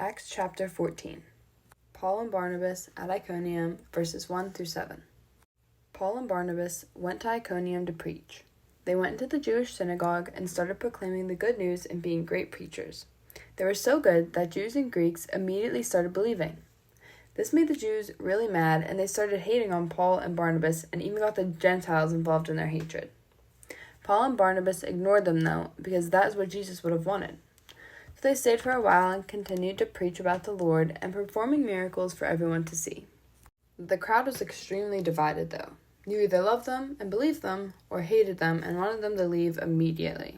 Acts chapter 14. Paul and Barnabas at Iconium, verses 1 through 7. Paul and Barnabas went to Iconium to preach. They went into the Jewish synagogue and started proclaiming the good news and being great preachers. They were so good that Jews and Greeks immediately started believing. This made the Jews really mad, and they started hating on Paul and Barnabas and even got the Gentiles involved in their hatred. Paul and Barnabas ignored them, though, because that is what Jesus would have wanted. So they stayed for a while and continued to preach about the Lord and performing miracles for everyone to see. The crowd was extremely divided, though. You either loved them and believed them, or hated them and wanted them to leave immediately.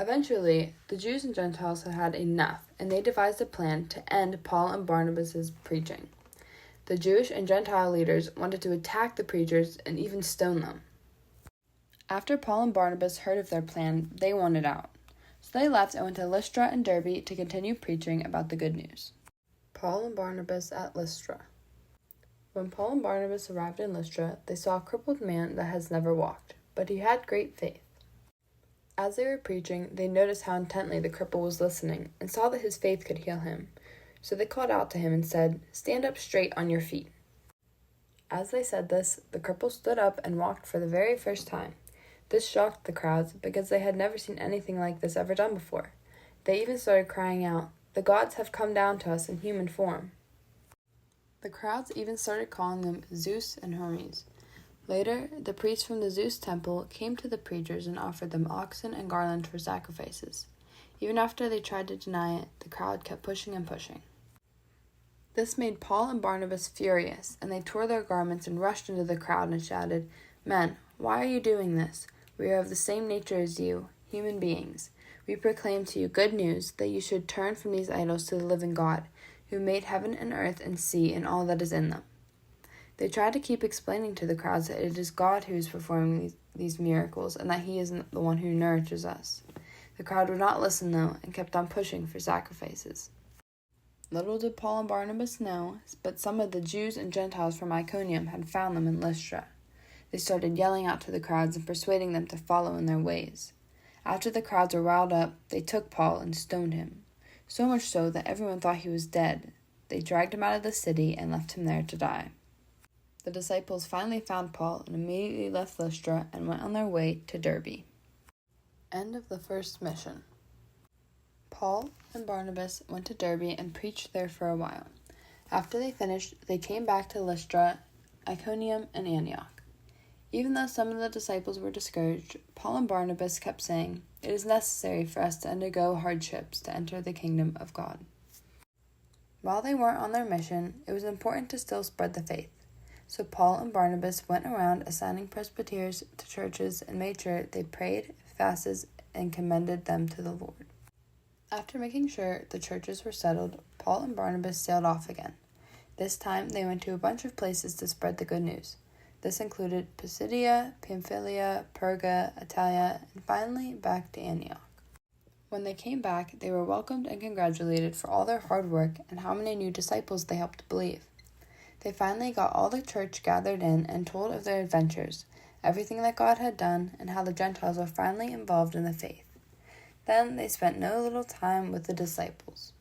Eventually, the Jews and Gentiles had had enough, and they devised a plan to end Paul and Barnabas' preaching. The Jewish and Gentile leaders wanted to attack the preachers and even stone them. After Paul and Barnabas heard of their plan, they wanted out. So they left and went to Lystra and Derbe to continue preaching about the good news. Paul and Barnabas at Lystra. When Paul and Barnabas arrived in Lystra, they saw a crippled man that has never walked, but he had great faith. As they were preaching, they noticed how intently the cripple was listening and saw that his faith could heal him. So they called out to him and said, "Stand up straight on your feet." As they said this, the cripple stood up and walked for the very first time. This shocked the crowds because they had never seen anything like this ever done before. They even started crying out, "The gods have come down to us in human form." The crowds even started calling them Zeus and Hermes. Later, the priests from the Zeus temple came to the preachers and offered them oxen and garlands for sacrifices. Even after they tried to deny it, the crowd kept pushing and pushing. This made Paul and Barnabas furious, and they tore their garments and rushed into the crowd and shouted, "Men, why are you doing this? We are of the same nature as you, human beings. We proclaim to you good news that you should turn from these idols to the living God, who made heaven and earth and sea and all that is in them." They tried to keep explaining to the crowds that it is God who is performing these miracles and that he is the one who nourishes us. The crowd would not listen, though, and kept on pushing for sacrifices. Little did Paul and Barnabas know, but some of the Jews and Gentiles from Iconium had found them in Lystra. They started yelling out to the crowds and persuading them to follow in their ways. After the crowds were riled up, they took Paul and stoned him, so much so that everyone thought he was dead. They dragged him out of the city and left him there to die. The disciples finally found Paul and immediately left Lystra and went on their way to Derbe. End of the first mission. Paul and Barnabas went to Derbe and preached there for a while. After they finished, they came back to Lystra, Iconium, and Antioch. Even though some of the disciples were discouraged, Paul and Barnabas kept saying, "It is necessary for us to undergo hardships to enter the kingdom of God." While they weren't on their mission, it was important to still spread the faith. So Paul and Barnabas went around assigning presbyters to churches and made sure they prayed, fasted, and commended them to the Lord. After making sure the churches were settled, Paul and Barnabas sailed off again. This time they went to a bunch of places to spread the good news. This included Pisidia, Pamphylia, Perga, Attalia, and finally back to Antioch. When they came back, they were welcomed and congratulated for all their hard work and how many new disciples they helped believe. They finally got all the church gathered in and told of their adventures, everything that God had done, and how the Gentiles were finally involved in the faith. Then they spent no little time with the disciples.